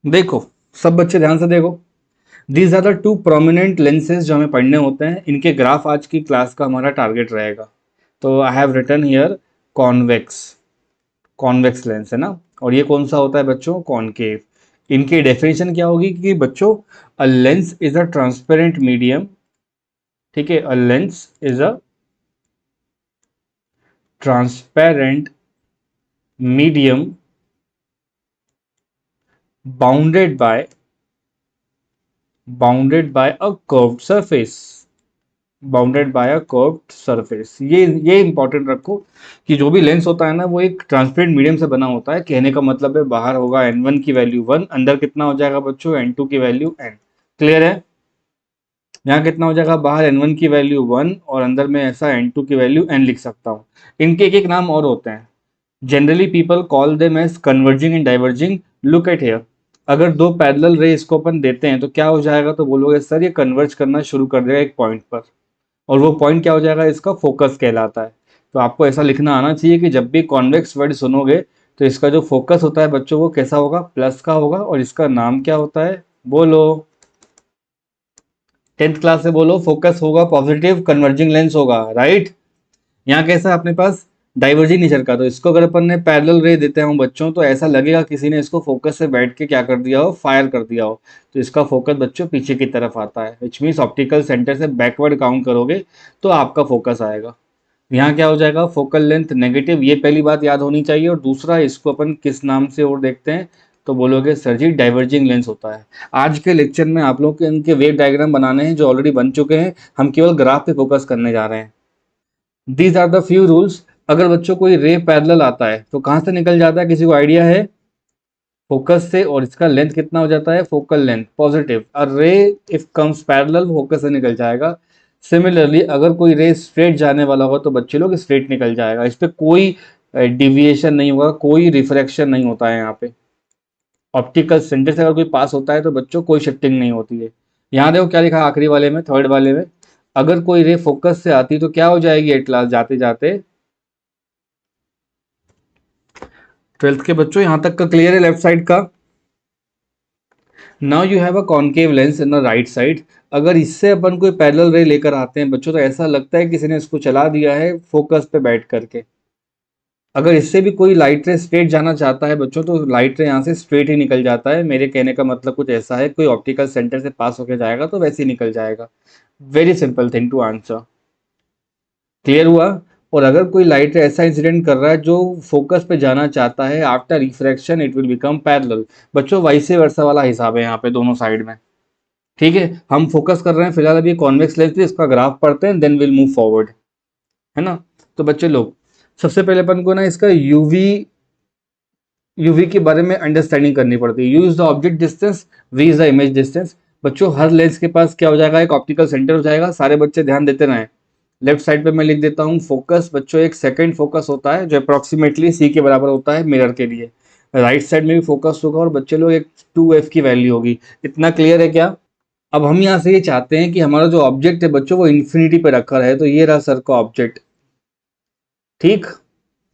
देखो, सब बच्चे ध्यान से देखो। These are the two prominent lenses जो हमें पढ़ने होते हैं, इनके ग्राफ आज की क्लास का हमारा टारगेट रहेगा। तो I have written here convex, convex lens है ना। और ये कौन सा होता है बच्चों? कॉनकेव। इनकी डेफिनेशन क्या होगी कि बच्चों, a lens is a transparent medium, ठीक है, a lens is a transparent medium bounded by a curved surface, bounded by a curved surface. ये इंपॉर्टेंट रखो कि जो भी लेंस होता है ना, वो एक ट्रांसपेरेंट मीडियम से बना होता है। कहने का मतलब है बाहर होगा n1 की वैल्यू 1, अंदर कितना हो जाएगा बच्चों? n2 की वैल्यू n। क्लियर है? यहाँ कितना हो जाएगा? बाहर n1 की वैल्यू 1 और अंदर में ऐसा n2 की वैल्यू n लिख सकता हूँ। इनके एक एक नाम और होते हैं। Generally people call them as converging and diverging. Look at here, अगर दो पैरेलल रे इसको अपन देते हैं तो क्या हो जाएगा? तो बोलोगे सर ये कन्वर्ज करना शुरू कर देगा एक पॉइंट पर, और वो पॉइंट क्या हो जाएगा? इसका फोकस कहलाता है। तो आपको ऐसा लिखना आना चाहिए कि जब भी कॉन्वेक्स वर्ड सुनोगे तो इसका जो फोकस होता है बच्चों वो कैसा होगा? प्लस का होगा। और इसका नाम क्या होता है? बोलो, 10th क्लास से बोलो। फोकस होगा पॉजिटिव, कन्वर्जिंग लेंस होगा, राइट। यहाँ कैसा है अपने पास? डाइवर्जिंग नेचर का। तो इसको अगर अपन ने पैरेलल रे देते हो बच्चों तो ऐसा लगेगा किसी ने इसको फोकस से बैठ के क्या कर दिया हो? फायर कर दिया हो। तो इसका फोकस बच्चों पीछे की तरफ आता है, विच मीन्स ऑप्टिकल सेंटर से बैकवर्ड काउंट करोगे तो आपका फोकस आएगा। यहाँ क्या हो जाएगा? Focal length negative. ये पहली बात याद होनी चाहिए। और दूसरा, इसको अपन किस नाम से और देखते हैं? तो बोलोगे सर जी डाइवर्जिंग लेंस होता है। आज के लेक्चर में आप लोग के इनके वेव डायग्राम बनाने हैं जो ऑलरेडी बन चुके हैं, हम केवल ग्राफ पे फोकस करने जा रहे हैं। These are the few rules. अगर बच्चों कोई रे पैरेलल आता है तो कहाँ से निकल जाता है? किसी को आइडिया है? फोकस से। और इसका लेंथ कितना हो जाता है? Focal length positive. और रे इफ कम्स पैरेलल, फोकस से निकल जाएगा। सिमिलरली अगर कोई रे स्ट्रेट जाने वाला होगा तो बच्चे लोग स्ट्रेट निकल जाएगा। इस पर कोई डिविएशन नहीं होगा, कोई रिफ्रैक्शन नहीं होता है यहाँ पे। ऑप्टिकल सेंटर से अगर कोई पास होता है तो बच्चों कोई शिफ्टिंग नहीं होती है। यहाँ देखो क्या लिखा है आखिरी वाले में, थर्ड वाले में। अगर कोई रे फोकस से आती तो क्या हो जाएगी एट लास्ट जाते जाते? 12th के बच्चों यहाँ तक का क्लियर है लेफ्ट साइड का? Now you have a concave lens in the right side. अगर इससे अपन कोई पैरेलल रे लेकर आते हैं बच्चों तो ऐसा लगता है किसी ने इसको चला दिया है फोकस पे बैठ करके। अगर इससे भी कोई लाइट रे स्ट्रेट जाना चाहता है बच्चों तो लाइट रे यहाँ से स्ट्रेट ही निकल जाता है। मेरे कहने का मतलब कुछ ऐसा है, कोई ऑप्टिकल सेंटर से पास होकर जाएगा तो वैसे ही निकल जाएगा। Very simple thing to answer. Clear हुआ? और अगर कोई लाइट रे ऐसा इंसिडेंट कर रहा है जो फोकस पे जाना चाहता है, after refraction it will become parallel. बच्चों वाइस वर्सा वाला हिसाब है यहाँ पे दोनों साइड में। ठीक है, हम फोकस कर रहे हैं फिलहाल अभी कॉन्वेक्स लेंस पे, इसका ग्राफ पढ़ते हैं देन विल मूव फॉरवर्ड, है ना। तो बच्चे लोग, सबसे पहले अपन को ना इसका यूवी यूवी के बारे में अंडरस्टैंडिंग करनी पड़ती है। U is the object distance, v is the image distance. बच्चों हर लेंस के पास क्या हो जाएगा? एक ऑप्टिकल सेंटर हो जाएगा। सारे बच्चे ध्यान देते रहें। लेफ्ट साइड पे मैं लिख देता हूँ फोकस। बच्चों एक सेकंड फोकस होता है जो अप्रोक्सीमेटली सी के बराबर होता है मिरर के लिए। राइट साइड में भी फोकस होगा और बच्चे लोग एक 2f की वैल्यू होगी। इतना क्लियर है क्या? अब हम यहाँ से ये चाहते हैं कि हमारा जो ऑब्जेक्ट है बच्चों वो इन्फिनिटी पे रखा रहे। तो ये रहा सर का ऑब्जेक्ट। ठीक,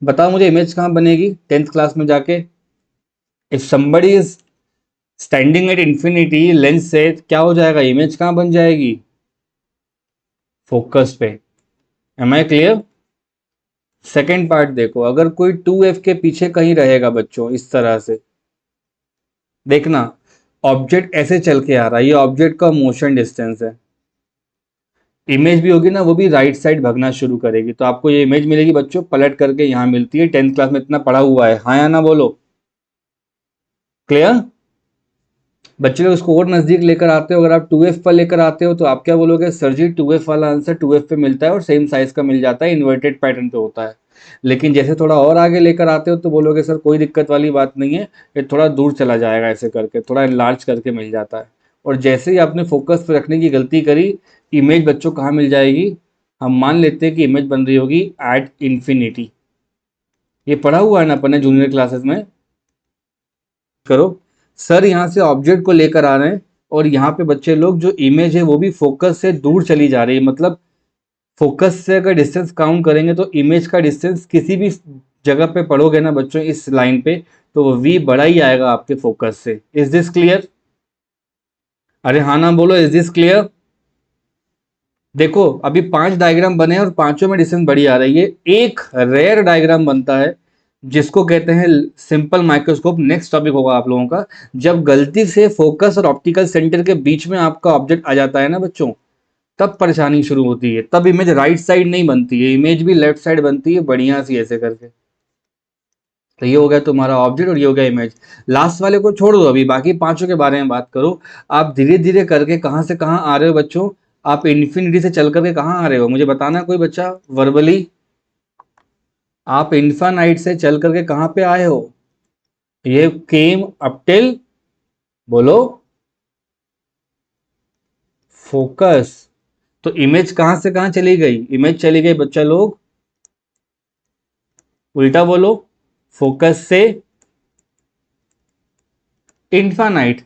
बताओ मुझे इमेज कहाँ बनेगी 10th क्लास में जाके? If somebody is standing at infinity, lens से क्या हो जाएगा? इमेज कहाँ बन जाएगी? फोकस पे। Am I clear? Second part देखो, अगर कोई 2f के पीछे कहीं रहेगा बच्चों इस तरह से, देखना ऑब्जेक्ट ऐसे चल के आ रहा है, ये ऑब्जेक्ट का मोशन डिस्टेंस है। इमेज भी होगी ना, वो भी राइट साइड भगना शुरू करेगी। तो आपको ये इमेज मिलेगी बच्चों पलट करके यहाँ मिलती है। 10th क्लास में इतना पढ़ा हुआ है, हाँ या ना बोलो। क्लियर? बच्चे लोग इसको और नजदीक लेकर आते हो, अगर आप 2f पर लेकर आते हो तो आप क्या बोलोगे? सर जी 2f वाला आंसर 2f पे मिलता है और सेम साइज का मिल जाता है, इन्वर्टेड पैटर्न पे होता है। लेकिन जैसे थोड़ा और आगे लेकर आते हो तो बोलोगे सर कोई दिक्कत वाली बात नहीं है, ये थोड़ा दूर चला जाएगा, ऐसे करके थोड़ा इनलार्ज करके मिल जाता है। और जैसे ही आपने फोकस पे रखने की गलती करी, इमेज बच्चों कहाँ मिल जाएगी? हम मान लेते हैं कि इमेज बन रही होगी एट इन्फिनिटी। ये पढ़ा हुआ है ना अपन ने जूनियर क्लासेस में। करो, सर यहाँ से ऑब्जेक्ट को लेकर आ रहे हैं और यहाँ पे बच्चे लोग जो इमेज है वो भी फोकस से दूर चली जा रही है। मतलब फोकस से अगर डिस्टेंस काउंट करेंगे तो इमेज का डिस्टेंस किसी भी जगह पे पढ़ोगे ना बच्चों इस लाइन पे तो वो v बड़ा ही आएगा आपके फोकस से। Is this clear? अरे हाँ ना बोलो, इज दिस क्लियर? देखो अभी 5 डायग्राम बने हैं और पांचों में डिस्टेंस बड़ी आ रही है। एक रेयर डायग्राम बनता है जिसको कहते हैं सिंपल माइक्रोस्कोप। नेक्स्ट टॉपिक होगा आप लोगों का, जब गलती से फोकस और ऑप्टिकल सेंटर के बीच में आपका ऑब्जेक्ट आ जाता है ना बच्चों, तब परेशानी शुरू होती है। तब इमेज राइट साइड नहीं बनती है, इमेज भी लेफ्ट साइड बनती है बढ़िया सी ऐसे करके। तो ये हो गया तुम्हारा ऑब्जेक्ट और ये हो गया इमेज। लास्ट वाले को छोड़ दो, अभी बाकी पांचों के बारे में बात करो। आप धीरे धीरे करके कहाँ से कहाँ आ रहे हो बच्चों? आप इन्फिनिटी से चल करके कहाँ आ रहे हो, मुझे बताना कोई बच्चा वर्बली। आप इन्फानाइट से चल करके कहाँ पे आए हो? ये केम अप टिल, बोलो, फोकस। तो इमेज कहाँ से कहाँ चली गई? इमेज चली गई बच्चा लोग, उल्टा बोलो, फोकस से इन्फानाइट।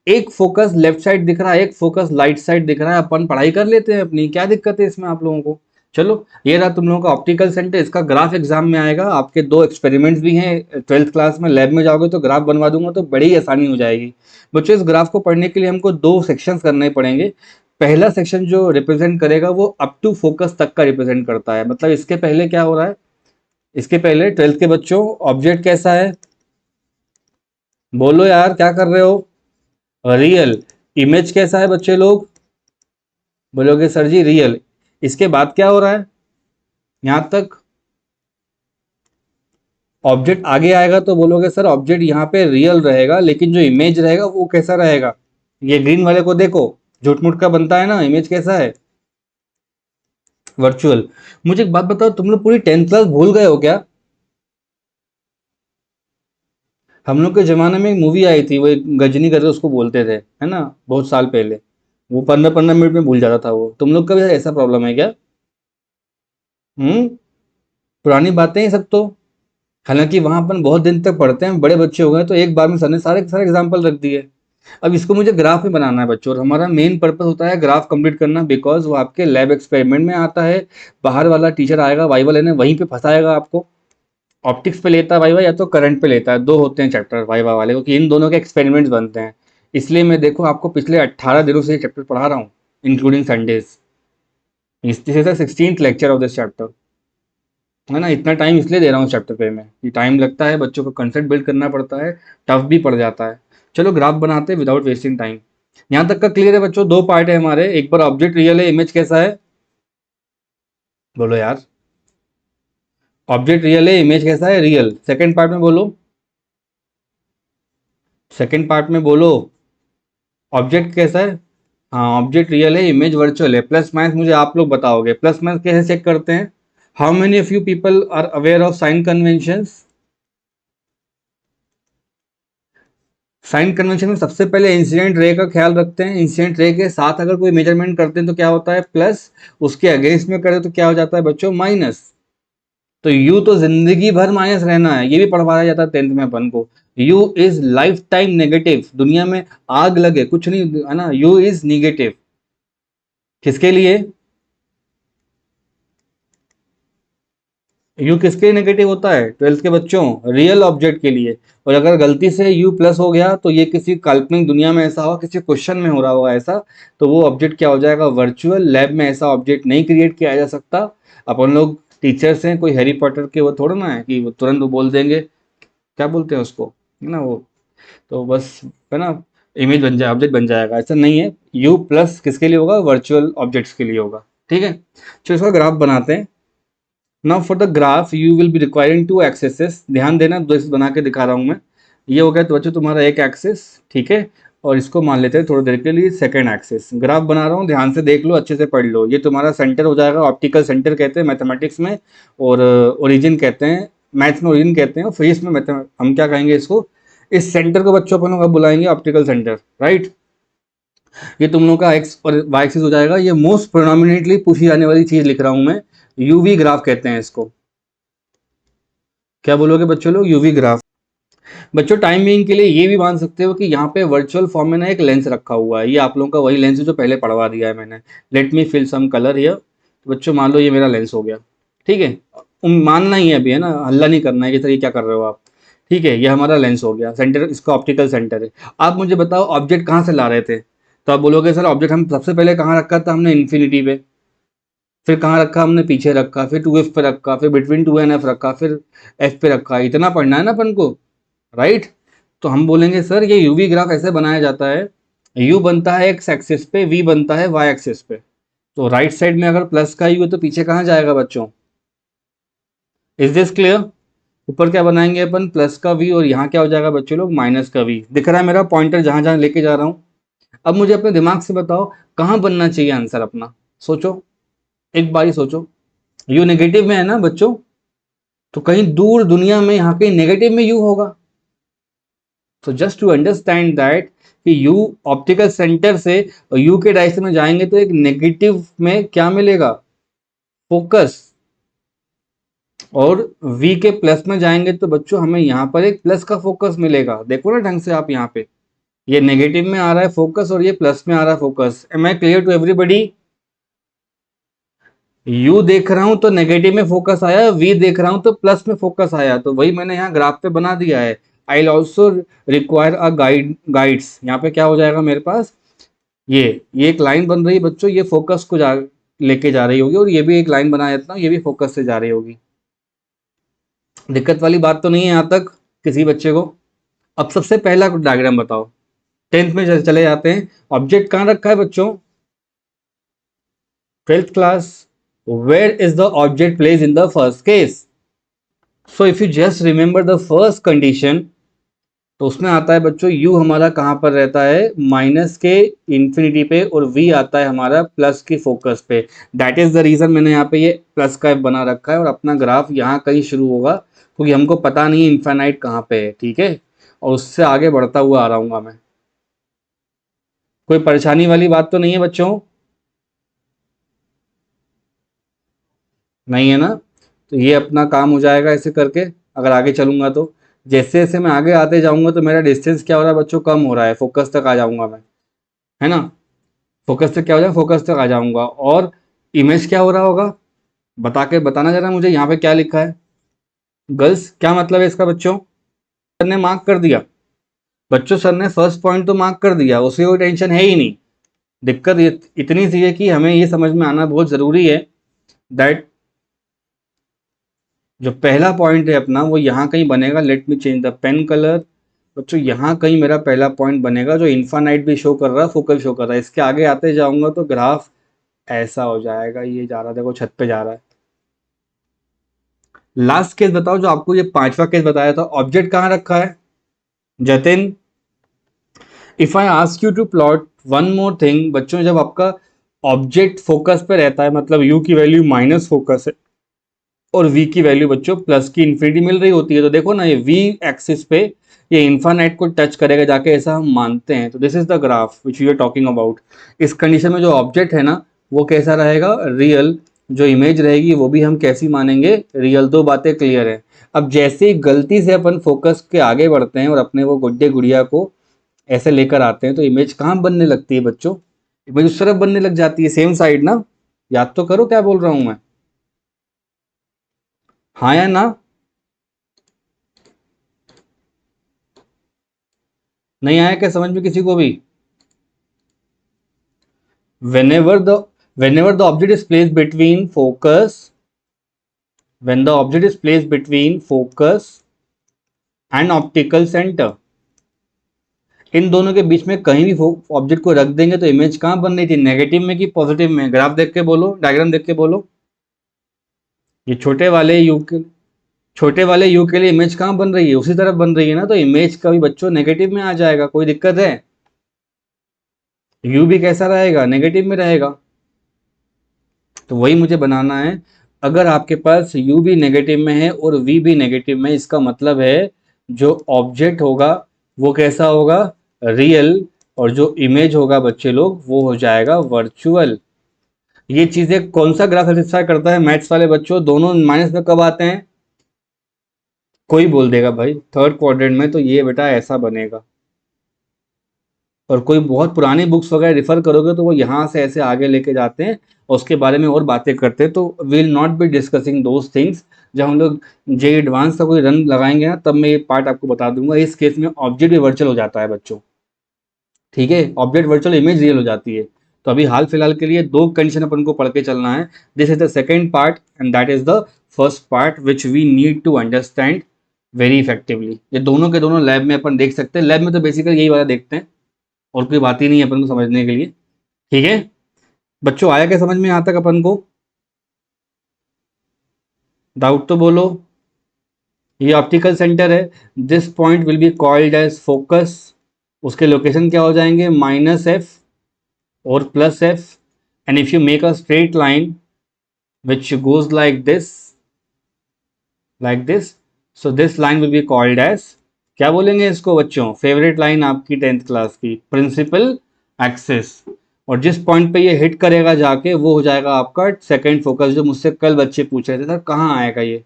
एक फोकस लेफ्ट साइड दिख रहा है, एक फोकस राइट साइड दिख रहा है, अपन पढ़ाई कर लेते हैं अपनी, क्या दिक्कत है इसमें आप लोगों को? चलो ये रहा तुम लोगों का ऑप्टिकल सेंटर। इसका ग्राफ एग्जाम में आएगा, आपके 2 एक्सपेरिमेंट्स भी हैं। 12th क्लास में लैब में जाओगे तो ग्राफ बनवा दूंगा, तो बड़ी आसानी हो जाएगी बच्चों। इस ग्राफ को पढ़ने के लिए हमको 2 सेक्शंस करने पड़ेंगे। पहला सेक्शन जो रिप्रेजेंट करेगा वो अप टू फोकस तक का रिप्रेजेंट करता है। मतलब इसके पहले क्या हो रहा है, इसके पहले 12th के बच्चों ऑब्जेक्ट कैसा है, बोलो यार क्या कर रहे हो? रियल। इमेज कैसा है बच्चे लोग? बोलोगे सर जी रियल। इसके बाद क्या हो रहा है, यहां तक ऑब्जेक्ट आगे आएगा तो बोलोगे सर ऑब्जेक्ट यहाँ पे रियल रहेगा, लेकिन जो इमेज रहेगा वो कैसा रहेगा? ये ग्रीन वाले को देखो, झूठ मूठ का बनता है ना, इमेज कैसा है? वर्चुअल। मुझे एक बात बताओ, तुम लोग पूरी 10th क्लास भूल गए हो क्या? हम लोग के जमाने में एक मूवी आई थी, वो एक गजनी करके उसको बोलते थे, है ना, बहुत साल पहले। वो 15-15 मिनट में भूल जाता था वो। तुम लोग का भी ऐसा प्रॉब्लम है क्या? हम्म। पुरानी बातें ही सब तो। हालांकि वहां अपन बहुत दिन तक पढ़ते हैं, बड़े बच्चे हो गए, तो एक बार में सर ने सारे सारे एग्जाम्पल रख दिए। अब इसको मुझे ग्राफ में बनाना है बच्चों, और हमारा मेन पर्पस होता है ग्राफ कंप्लीट करना, बिकॉज वो आपके लैब एक्सपेरिमेंट में आता है। बाहर वाला टीचर आएगा वाइवा लेने, वहीं पे फंसाएगा आपको। ऑप्टिक्स पे लेता है वाइवा या तो करंट पे लेता है, 2 होते हैं चैप्टर वाइवा वाले, क्योंकि इन दोनों के एक्सपेरिमेंट्स बनते हैं। इसलिए मैं देखो आपको पिछले 18 दिनों से ये चैप्टर पढ़ा रहा हूँ, including Sundays. This is the 16th lecture of this chapter, है ना। इतना टाइम इसलिए दे रहा हूँ चैप्टर पे मैं, ये टाइम लगता है, बच्चों को कंसेप्ट बिल्ड करना पड़ता है, टफ भी पड़ जाता है। चलो ग्राफ बनाते हैं विदाउट वेस्टिंग टाइम। यहाँ तक का क्लियर है बच्चों? 2 पार्ट है हमारे, एक बार ऑब्जेक्ट रियल है, इमेज कैसा है, बोलो यार। ऑब्जेक्ट रियल है, इमेज कैसा है, रियल। सेकंड पार्ट में बोलो, सेकंड पार्ट में बोलो, ऑब्जेक्ट कैसा है? हाँ ऑब्जेक्ट रियल है, इमेज वर्चुअल है। प्लस माइनस मुझे आप लोग बताओगे, प्लस माइनस कैसे चेक करते हैं? How many of you people are aware of sign conventions? Sign convention में सबसे पहले इंसिडेंट रे का ख्याल रखते हैं। इंसिडेंट रे के साथ अगर कोई मेजरमेंट करते हैं तो क्या होता है प्लस, उसके अगेंस्ट में करें तो क्या हो जाता है बच्चों, माइनस। तो यू तो जिंदगी भर माइनस रहना है, ये भी पढ़वाया जाता है 10th में अपन को। You is life time negative, दुनिया में आग लगे कुछ नहीं, है ना, यू इज निगेटिव। किसके लिए? यू किसके लिए नेगेटिव होता है 12th के बच्चों? रियल ऑब्जेक्ट के लिए। और अगर गलती से यू प्लस हो गया तो ये किसी काल्पनिक दुनिया में ऐसा होगा, किसी क्वेश्चन में हो रहा होगा ऐसा, तो वो ऑब्जेक्ट क्या हो जाएगा, वर्चुअल। लैब में ऐसा ऑब्जेक्ट नहीं क्रिएट किया जा सकता। अपन लोग टीचर्स हैं, कोई हैरी पॉटर के वो थोड़ा ना है कि वो तुरंत वो बोल देंगे, क्या बोलते हैं उसको, है ना वो, तो बस, है ना, इमेज बन जाए, ऑब्जेक्ट बन जाएगा, ऐसा नहीं है। यू प्लस किसके लिए होगा, वर्चुअल ऑब्जेक्ट्स के लिए होगा। ठीक है, चलो इसका ग्राफ बनाते हैं। Now for the graph you will be requiring 2 axes. ध्यान देना, 2 एक्सेस बना के दिखा रहा हूँ मैं। ये हो गया तो बच्चों तुम्हारा एक एक्सेस, ठीक है। और इसको मान लेते हैं थोड़ी देर के लिए सेकंड एक्सेस। ग्राफ बना रहा हूँ, ध्यान से देख लो, अच्छे से पढ़ लो। ये तुम्हारा सेंटर हो जाएगा, ऑप्टिकल सेंटर कहते हैं मैथमेटिक्स में, और ओरिजिन कहते हैं मैथ्स में, ओरिजिन कहते हैं, और फिजिक्स में हम क्या कहेंगे इसको, इस सेंटर को बच्चों अपन लोग अब बुलाएंगे ऑप्टिकल सेंटर, राइट। ये तुम लोग का एक्स और वाई एक्सिस हो जाएगा। ये मोस्ट प्रोनोमिनेटली पूछी जाने वाली चीज लिख रहा हूं मैं, यूवी ग्राफ कहते हैं इसको। क्या बोलोगे बच्चों लोग, यूवी ग्राफ। बच्चों टाइम बिंग के लिए ये भी मान सकते हो कि यहाँ पे वर्चुअल फॉर्म में ना एक लेंस रखा हुआ है। ये आप लोगों का वही लेंस है जो पहले पढ़वा दिया है मैंने। Let me fill some colour here. तो बच्चों मान लो ये मेरा लेंस हो गया, ठीक है। मानना ही है अभी, है ना, हल्ला नहीं करना है कि सर ये क्या कर रहे हो आप। ठीक है, ये हमारा लेंस हो गया, सेंटर इसका ऑप्टिकल सेंटर है। आप मुझे बताओ ऑब्जेक्ट कहाँ से ला रहे थे? तो आप बोलोगे सर ऑब्जेक्ट हम सबसे पहले कहाँ रखा था हमने? इन्फिनिटी पे। फिर कहाँ रखा हमने? पीछे रखा, फिर 2f पे रखा, फिर बिटवीन 2 एंड f रखा, फिर f पे रखा। इतना पढ़ना है ना अपन को, राइट? तो हम बोलेंगे सर ये यूवी ग्राफ ऐसे बनाया जाता है, u बनता है x एक्सिस पे, v बनता है y एक्सिस पे। तो राइट साइड में अगर प्लस का u है तो पीछे कहाँ जाएगा बच्चों? Is this clear? ऊपर क्या बनाएंगे अपन? प्लस का v, और यहाँ क्या हो जाएगा बच्चों लोग? माइनस का v। दिख रहा है मेरा पॉइंटर जहां जहां लेके जा रहा हूँ? अब मुझे अपने दिमाग से बताओ कहाँ बनना चाहिए आंसर अपना? सोचो, एक बारी सोचो। यू नेगेटिव में है ना बच्चों, तो कहीं दूर दुनिया में यहाँ कहीं नेगेटिव में यू होगा। तो जस्ट टू अंडरस्टैंड दैट कि यू ऑप्टिकल सेंटर से यू के डायरेक्शन में जाएंगे तो एक नेगेटिव में क्या मिलेगा? फोकस। और v के प्लस में जाएंगे तो बच्चों हमें यहाँ पर एक प्लस का फोकस मिलेगा। देखो ना ढंग से आप, यहाँ पे ये नेगेटिव में आ रहा है फोकस और ये प्लस में आ रहा है focus. Am I clear to everybody? u देख रहा हूं तो नेगेटिव में फोकस आया, v देख रहा हूं तो प्लस में फोकस आया। तो वही मैंने यहाँ ग्राफ पे बना दिया है। I also require a guides. यहाँ पे क्या हो जाएगा मेरे पास? ये एक लाइन बन रही है बच्चों, ये फोकस को लेके जा रही होगी, और ये भी एक लाइन बना देता हूँ, ये भी फोकस से जा रही होगी। दिक्कत वाली बात तो नहीं है यहाँ तक किसी बच्चे को? अब सबसे पहला डायग्राम बताओ। 10th में चले जाते हैं। ऑब्जेक्ट कहाँ रखा है बच्चों? 12th class. Where is the object place in the first case? So if you just remember the first condition, तो उसमें आता है बच्चों u हमारा कहाँ पर रहता है? माइनस के इन्फिनिटी पे, और v आता है हमारा प्लस की फोकस पे। दैट इज द रीजन मैंने यहाँ पे ये प्लस का f बना रखा है, और अपना ग्राफ यहाँ कहीं शुरू होगा, क्योंकि हमको पता नहीं है इन्फाइनाइट कहाँ पे है, ठीक है? और उससे आगे बढ़ता हुआ आ रहा मैं। कोई परेशानी वाली बात तो नहीं है बच्चों? नहीं है ना? तो ये अपना काम हो जाएगा ऐसे करके। अगर आगे चलूंगा तो जैसे जैसे मैं आगे आते जाऊंगा तो मेरा डिस्टेंस क्या हो रहा है बच्चों? कम हो रहा है, फोकस तक आ जाऊंगा मैं, है ना? फोकस तक क्या हो जाएगा? फोकस तक आ जाऊंगा। और इमेज क्या हो रहा होगा? बताना जरा मुझे, यहाँ पे क्या लिखा है? गर्ल्स क्या मतलब है इसका बच्चों? सर ने मार्क कर दिया बच्चों, सर ने फर्स्ट पॉइंट तो मार्क कर दिया, उसकी कोई टेंशन है ही नहीं। दिक्कत इतनी सी है कि हमें ये समझ में आना बहुत जरूरी है दैट जो पहला पॉइंट है अपना वो यहाँ कहीं बनेगा। Let me change the pen colour. बच्चों यहाँ कहीं मेरा पहला पॉइंट बनेगा जो इन्फानाइट भी शो कर रहा है, फोकल शो कर रहा है। इसके आगे आते जाऊंगा तो ग्राफ ऐसा हो जाएगा, ये जा रहा है, देखो छत पे जा रहा है। लास्ट केस बताओ, जो आपको ये पांचवा केस बताया था, ऑब्जेक्ट कहाँ रखा है Jatin? If I ask you to plot one more thing बच्चों, जब आपका ऑब्जेक्ट फोकस पे रहता है, मतलब u की वैल्यू माइनस फोकस है और v की वैल्यू बच्चों प्लस की इन्फिनिटी मिल रही होती है, तो देखो ना ये v एक्सिस पे ये इन्फानाइट को टच करेगा जाके, ऐसा हम मानते हैं। तो this is the graph which you are talking about. इस कंडीशन में जो ऑब्जेक्ट है ना वो कैसा रहेगा? रियल। जो इमेज रहेगी वो भी हम कैसी मानेंगे? रियल। दो बातें क्लियर है। अब जैसे ही गलती से अपन फोकस के आगे बढ़ते हैं और अपने वो गुड्डे गुड़िया को ऐसे लेकर आते हैं तो इमेज कहाँ बनने लगती है बच्चों? इमेज उस तरफ बनने लग जाती है, सेम साइड ना। याद तो करो क्या बोल रहा हूं मैं, हाँ या ना? नहीं आया क्या समझ में किसी को भी? whenever the whenever the object is placed between focus when the object is placed between focus and optical center, इन दोनों के बीच में कहीं भी ऑब्जेक्ट को रख देंगे तो इमेज कहाँ बन रही थी? नेगेटिव में कि पॉजिटिव में? ग्राफ देख के बोलो, डायग्राम देख के बोलो। ये छोटे वाले यू के लिए इमेज कहाँ बन रही है? उसी तरफ बन रही है ना, तो इमेज का भी बच्चों नेगेटिव में आ जाएगा। कोई दिक्कत है? यू भी कैसा रहेगा? नेगेटिव में रहेगा। तो वही मुझे बनाना है। अगर आपके पास u भी नेगेटिव में है और v भी नेगेटिव में, इसका मतलब है जो ऑब्जेक्ट होगा वो कैसा होगा? रियल। और जो इमेज होगा बच्चे लोग वो हो जाएगा वर्चुअल। ये चीजें कौन सा ग्राफ सेटिस्फाई करता है मैथ्स वाले बच्चों? दोनों माइनस में कब आते हैं? कोई बोल देगा भाई थर्ड क्वाड्रेंट में, तो ये बेटा ऐसा बनेगा। और कोई बहुत पुरानी बुक्स वगैरह रिफर करोगे तो वो यहाँ से ऐसे आगे लेके जाते हैं और उसके बारे में और बातें करते हैं। तो we will not be discussing those things. जब हम लोग जे एडवांस का कोई रन लगाएंगे ना, तब मैं ये पार्ट आपको बता दूंगा। इस केस में ऑब्जेक्ट भी वर्चुअल हो जाता है बच्चों, ठीक है, ऑब्जेक्ट वर्चुअल, इमेज रियल हो जाती है। तो अभी हाल फिलहाल के लिए दो कंडीशन अपन को पढ़ के चलना है। This is the second part and that is the first part which we need to understand very effectively. ये दोनों के दोनों लैब में अपन देख सकते हैं। लैब में तो बेसिकली यही वाला देखते हैं और कोई बात ही नहीं है अपन को समझने के लिए, ठीक है बच्चों। आया क्या समझ में यहाँ तक अपन को? डाउट तो बोलो। ये ऑप्टिकल सेंटर है, this point will be called as focus. उसके लोकेशन क्या हो जाएंगे, -f और +f, and if you make a straight line which goes like this, so this line will be called as, क्या बोलेंगे इसको बच्चों, फेवरेट लाइन आपकी 10th क्लास की, प्रिंसिपल एक्सिस। और जिस पॉइंट पे ये हिट करेगा जाके वो हो जाएगा आपका सेकंड फोकस। जो मुझसे कल बच्चे पूछ रहे थे सर कहाँ आएगा ये,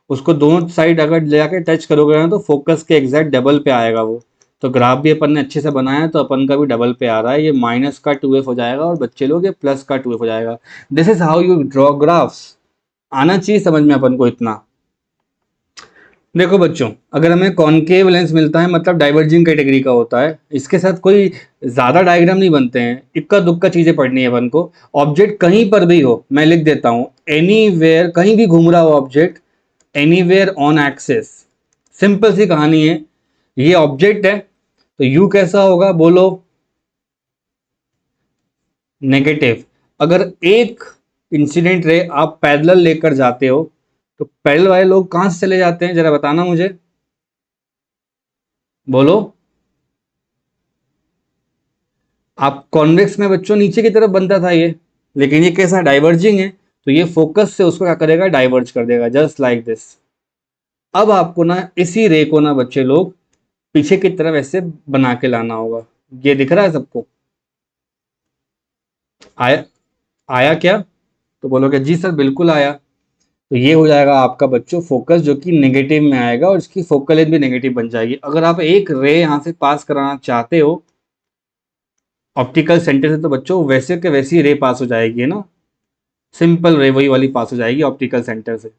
उसको दोनों साइड अगर ले जाके टच करोगे ना तो फोकस के एग्जैक्ट डबल पे आएगा वो। तो ग्राफ भी अपन ने अच्छे से बनाया है, तो अपन का भी डबल पे आ रहा है। ये माइनस का 2f हो जाएगा और बच्चे लोग ये प्लस का 2f हो जाएगा। This is how you draw graphs. आना चाहिए समझ में अपन को इतना। देखो बच्चों, अगर हमें कॉनकेव लेंस मिलता है मतलब डाइवर्जिंग कैटेगरी का होता है, इसके साथ कोई ज़्यादा डायग्राम नहीं बनते हैं, इक्का दुक्का चीज़ें पढ़नी है अपन को। ऑब्जेक्ट कहीं पर भी हो, मैं लिख देता हूँ, एनीवेयर, कहीं भी घूम रहा हो object, anywhere on axis. Simple सी कहानी है। ये ऑब्जेक्ट है तो यू कैसा होगा बोलो, नेगेटिव। अगर एक इंसिडेंट रे आप पैरेलल लेकर जाते हो तो पैरेलल वाले लोग कहां से चले जाते हैं, जरा बताना मुझे, बोलो। आप कॉन्वेक्स में बच्चों नीचे की तरफ बनता था ये, लेकिन ये कैसा डाइवर्जिंग है, तो ये फोकस से उसको क्या करेगा, डाइवर्ज कर देगा, जस्ट लाइक दिस। अब आपको ना इसी रे को ना बच्चे लोग पीछे की तरफ ऐसे बना के लाना होगा। ये दिख रहा है सबको? आया? आया क्या? तो बोलोगे जी सर बिल्कुल आया। तो ये हो जाएगा आपका बच्चों फोकस, जो कि नेगेटिव में आएगा और इसकी फोकल लेंथ भी नेगेटिव बन जाएगी। अगर आप एक रे यहां से पास कराना चाहते हो ऑप्टिकल सेंटर से, तो बच्चों वैसे के वैसी रे पास हो जाएगी ना, सिंपल रे वही वाली पास हो जाएगी ऑप्टिकल सेंटर से।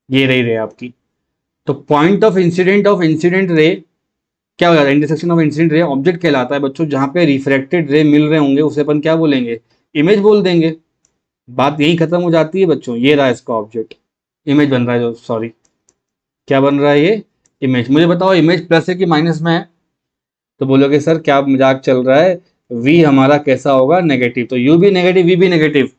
ये रे आपकी। तो पॉइंट ऑफ इंसिडेंट रे क्या हो जाता है, intersection of incident ray object कहलाता है बच्चों। जहां पे रिफ्रैक्टेड रे मिल रहे होंगे उसे अपन क्या बोलेंगे, इमेज बोल देंगे। बात यही खत्म हो जाती है बच्चों। ये रहा इसका ऑब्जेक्ट, इमेज बन रहा है, जो सॉरी क्या बन रहा है ये, इमेज। मुझे बताओ इमेज प्लस है कि माइनस में है? तो बोलोगे सर क्या मजाक चल रहा है, वी हमारा कैसा होगा, नेगेटिव। तो यू भी नेगेटिव, वी भी नेगेटिव।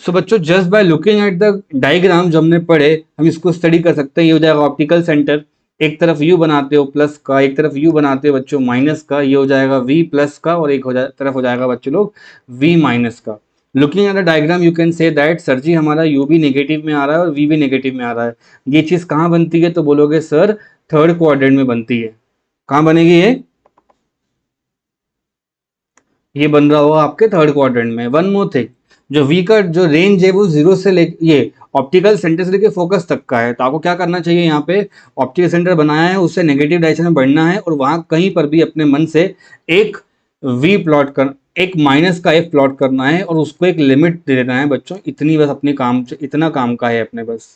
सो बच्चों just by looking at the diagram जो हमने पढ़े, हम इसको स्टडी कर सकते हैं। ये हो जाएगा ऑप्टिकल सेंटर, एक तरफ यू बनाते हो प्लस का, एक तरफ यू बनाते हो बच्चों माइनस का, ये हो जाएगा वी प्लस का, और एक तरफ हो जाएगा बच्चों लोग वी माइनस का। Looking at the diagram you can say that sir ji हमारा यू भी नेगेटिव में आ रहा है और वी भी नेगेटिव में आ रहा है। ये चीज़ कहाँ बनती है, तो बोलोगे सर थर्ड क्वाड्रेंट में बनती है। कहाँ बनेगी ये बन रहा होगा आपके थर्ड क्वाड्रेंट में। वन मोर थिंग, जो वी का जो रेंज है वो जीरो से ले, ये ऑप्टिकल सेंटर से लेके फोकस तक का है। तो आपको क्या करना चाहिए, यहाँ पे ऑप्टिकल सेंटर बनाया है उससे नेगेटिव डायरेक्शन में बढ़ना है, और वहां कहीं पर भी अपने मन से एक वी प्लॉट कर, एक माइनस का एफ प्लॉट करना है और उसको एक लिमिट दे देना है बच्चों। इतनी बस अपनी काम, इतना काम का है अपने बस।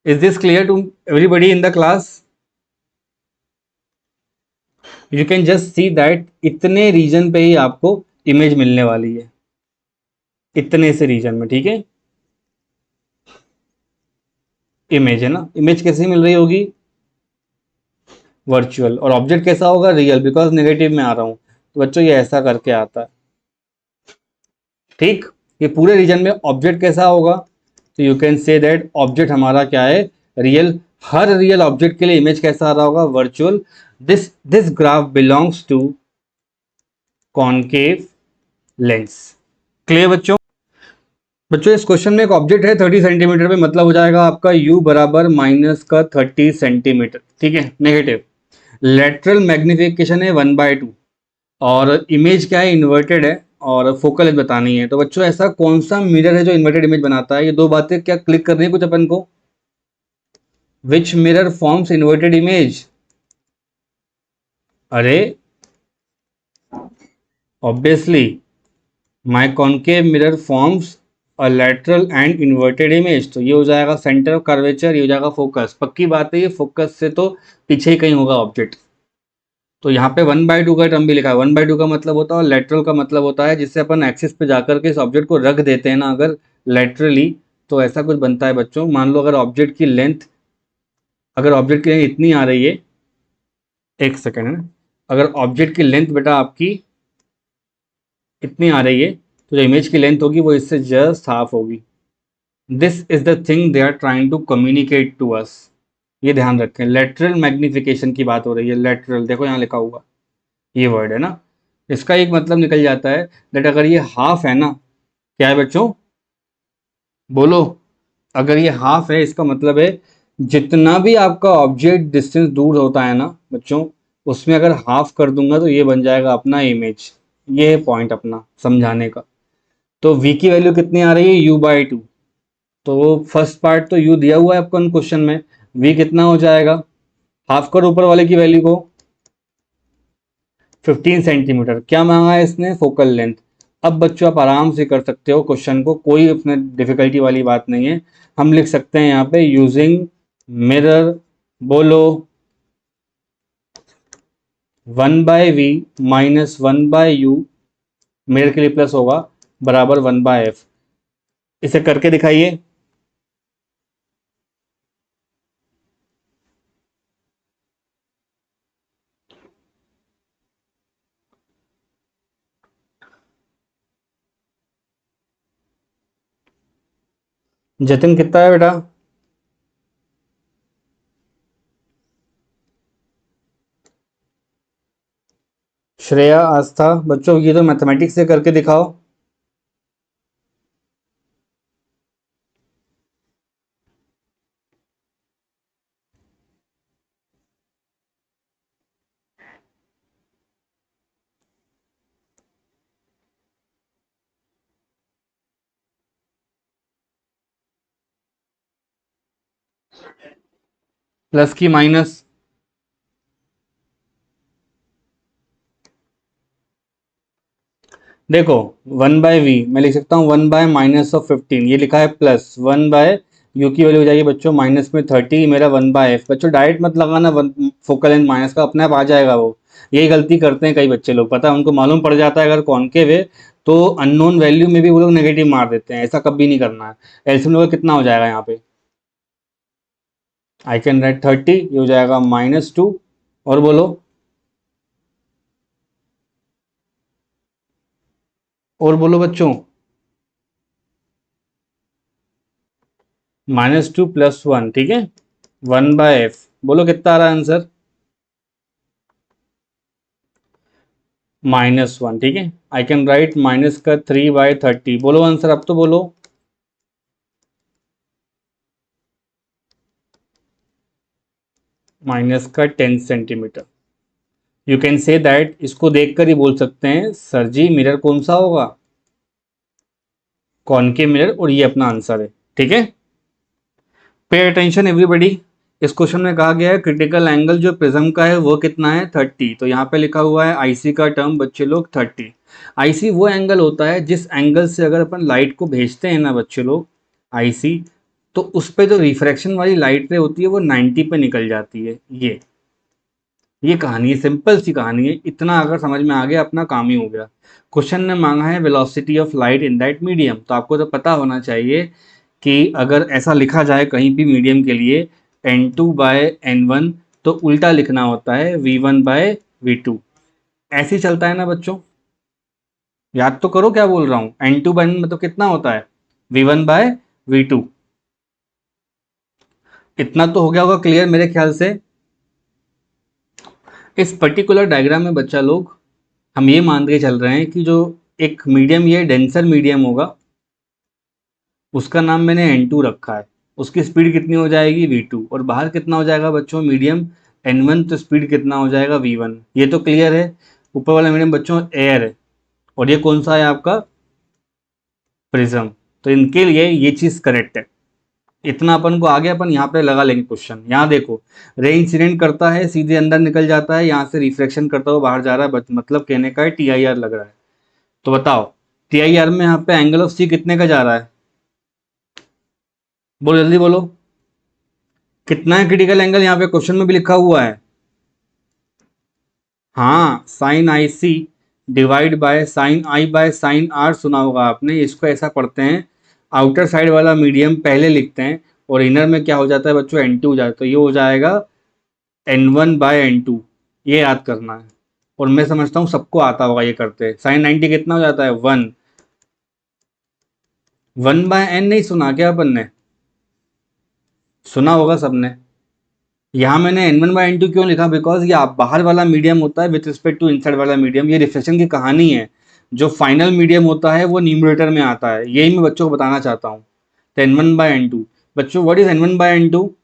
Is this clear to everybody in the class? You can just see that इतने रीजन पे ही आपको इमेज मिलने वाली है, इतने से रीजन में, ठीक है। इमेज है ना, इमेज कैसे मिल रही होगी, वर्चुअल। और ऑब्जेक्ट कैसा होगा, रियल, बिकॉज नेगेटिव में आ रहा हूं। तो बच्चों ये ऐसा करके आता है, ठीक। ये पूरे रीजन में ऑब्जेक्ट कैसा होगा, तो you can say that object हमारा क्या है, रियल। हर रियल ऑब्जेक्ट के लिए इमेज कैसा आ रहा होगा, virtual. This graph belongs to concave lens. Clear बच्चों? बच्चों इस क्वेश्चन में एक ऑब्जेक्ट है 30 सेंटीमीटर पे, मतलब हो जाएगा आपका u बराबर माइनस का 30 सेंटीमीटर, ठीक है, नेगेटिव। लेटरल मैग्निफिकेशन है 1/2 और इमेज क्या है, इन्वर्टेड है, और फोकल लेंथ बतानी है। तो बच्चों ऐसा कौन सा मिरर है जो इन्वर्टेड इमेज बनाता है, ये दो बातें क्या क्लिक करनी है कुछ अपन को। Which mirror forms inverted image, अरे obviously my concave mirror forms और लेटरल एंड इन्वर्टेड इमेज, तो ये हो जाएगा सेंटर ऑफ कर्वेचर, ये हो जाएगा फोकस। पक्की बात है, ये फोकस से तो पीछे ही कहीं होगा ऑब्जेक्ट। तो यहाँ पे 1/2 का टर्म भी लिखा है। 1/2 का मतलब होता है, और लेटरल का मतलब होता है जिससे अपन एक्सिस पे जाकर के इस ऑब्जेक्ट को रख देते हैं ना अगर लेटरली, तो ऐसा कुछ बनता है बच्चों। मान लो अगर ऑब्जेक्ट की लेंथ इतनी आ रही है, एक सेकेंड है, अगर ऑब्जेक्ट की लेंथ बेटा आपकी इतनी आ रही है, तो जो इमेज की लेंथ होगी वो इससे जस्ट हाफ होगी। This is the thing they are trying to communicate to us. ये ध्यान रखें, लेटरल मैग्निफिकेशन की बात हो रही है। लेटरल देखो यहाँ लिखा हुआ ये वर्ड है ना, इसका एक मतलब निकल जाता है दैट अगर ये हाफ है ना, क्या है बच्चों, बोलो, अगर ये हाफ है इसका मतलब है जितना भी आपका ऑब्जेक्ट डिस्टेंस दूर होता है ना बच्चों, उसमें अगर हाफ कर दूंगा तो ये बन जाएगा अपना इमेज। ये है पॉइंट अपना समझाने का। तो v की वैल्यू कितनी आ रही है, u/2। तो फर्स्ट पार्ट तो u दिया हुआ है आपको क्वेश्चन में, v कितना हो जाएगा, हाफ कर ऊपर वाले की वैल्यू को, 15 सेंटीमीटर। क्या मांगा है इसने, फोकल लेंथ। अब बच्चों आप आराम से कर सकते हो क्वेश्चन को, कोई उसमें डिफिकल्टी वाली बात नहीं है। हम लिख सकते हैं यहाँ पे यूजिंग मिरर, बोलो 1/v माइनस 1/u, मिरर के लिए प्लस होगा, बराबर 1/f। इसे करके दिखाइए। जतिन कितना है बेटा, श्रेया, आस्था, बच्चों ये तो मैथमेटिक्स से करके दिखाओ। प्लस की माइनस, देखो 1/v मैं लिख सकता हूँ 1/-15, ये लिखा है प्लस 1/u की वैल्यू हो जाएगी बच्चों माइनस में 30, मेरा 1/f। बच्चों डायरेक्ट मत लगाना वन फोकल लेंथ माइनस का, अपने आप आ जाएगा वो। यही गलती करते हैं कई बच्चे लोग, पता है उनको मालूम पड़ जाता है अगर कॉनकेव है तो अननोन वैल्यू में भी वो लोग नेगेटिव मार देते हैं, ऐसा कभी नहीं करना है। एलसीएम लोग कितना हो जाएगा यहाँ पे, आई कैन राइट 30, ये हो जाएगा -2, और बोलो, और बोलो बच्चों, -2 + 1, ठीक है, 1/f। बोलो कितना आ रहा है आंसर, -1, ठीक है। आई कैन राइट माइनस का 3/30। बोलो आंसर, अब तो बोलो, माइनस का 10 centimetre. You can say that, इसको देखकर ही बोल सकते हैं सर जी मिरर कौन सा होगा, कॉनकेव मिरर, और ये अपना आंसर है, ठीक है। पे अटेंशन एवरीबडी, इस क्वेश्चन में कहा गया है क्रिटिकल एंगल जो प्रिज्म का है वो कितना है, 30। तो यहाँ पे लिखा हुआ है आईसी का टर्म बच्चे लोग 30। आईसी वो एंगल होता है जिस एंगल से अगर अपन लाइट को भेजते हैं ना बच्चे लोग, आईसी, तो उस पर जो रिफ्रैक्शन वाली लाइट रे होती है वो 90 पे निकल जाती है। ये कहानी है, सिंपल सी कहानी है, इतना अगर समझ में आ गया अपना काम ही हो गया। क्वेश्चन ने मांगा है velocity of light in that medium, तो आपको तो पता होना चाहिए कि अगर ऐसा लिखा जाए कहीं भी मीडियम के लिए n2/n1, तो उल्टा लिखना होता है v1/v2। ऐसे ही चलता है ना बच्चों, याद तो करो क्या बोल रहा हूँ, n2/n मतलब कितना होता है, v1/v2। इतना तो हो गया होगा क्लियर मेरे ख्याल से। इस पर्टिकुलर डायग्राम में बच्चा लोग हम ये मान के चल रहे हैं कि जो एक मीडियम, ये डेंसर मीडियम होगा, उसका नाम मैंने n2 रखा है, उसकी स्पीड कितनी हो जाएगी v2, और बाहर कितना हो जाएगा बच्चों मीडियम n1, तो स्पीड कितना हो जाएगा v1। ये तो क्लियर है। ऊपर वाला मीडियम बच्चों एयर है, और ये कौन सा है आपका, प्रिज्म। तो इनके लिए ये चीज़ करेक्ट है। इतना अपन को आगे अपन यहाँ पे लगा लेंगे क्वेश्चन। यहाँ देखो, रे इंसिडेंट करता है सीधे अंदर निकल जाता है, यहाँ से रिफ्लेक्शन करता हुआ बाहर जा रहा है, मतलब कहने का है TIR लग रहा है। तो बताओ TIR में यहाँ पे एंगल ऑफ सी कितने का जा रहा है, बोलो जल्दी बोलो, कितना है क्रिटिकल एंगल? यहाँ पे क्वेश्चन में भी लिखा हुआ है। हाँ, sine i c divide by sine i by sine r, सुना होगा आपने। इसको ऐसा पढ़ते हैं, आउटर साइड वाला मीडियम पहले लिखते हैं और इनर में क्या हो जाता है बच्चों, एन टू हो जाता है। तो ये हो जाएगा n one by n two, ये याद करना है। और मैं समझता हूँ सबको आता होगा ये करते। साइन 90 कितना हो जाता है, वन। वन बाय एन नहीं सुना क्या अपन ने? सुना होगा सबने। यहाँ मैंने n one by N two क्यों लिखा, बिकॉज ये आप बाहर वाला मीडियम होता है विथ रिस्पेक्ट टू इनसाइड वाला मीडियम। ये रिफ्लेक्शन की कहानी है। जो फाइनल मीडियम होता है वो न्यूमरेटर में आता है, यही मैं बच्चों को बताना चाहता हूँ। तो N one by N two, बच्चों what is N one by N two?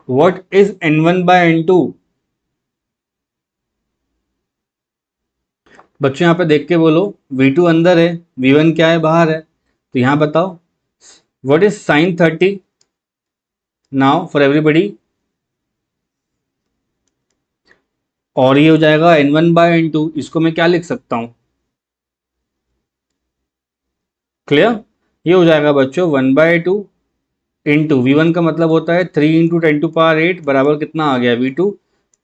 What is N one by N two? बच्चों यहाँ पे देख के बोलो, V2 अंदर है, V1 क्या है, बाहर है। तो यहाँ बताओ what is sine 30 now for everybody. और ये हो जाएगा n one by n two. इसको मैं क्या लिख सकता हूँ, क्लियर? ये हो जाएगा बच्चों 1/2 इंटू V1 का मतलब होता है 3 इंटू 10⁸ बराबर कितना आ गया, V2।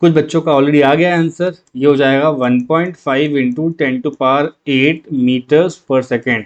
कुछ बच्चों का ऑलरेडी आ गया आंसर। ये हो जाएगा 1.5 इंटू 10⁸ मीटर्स पर सेकेंड।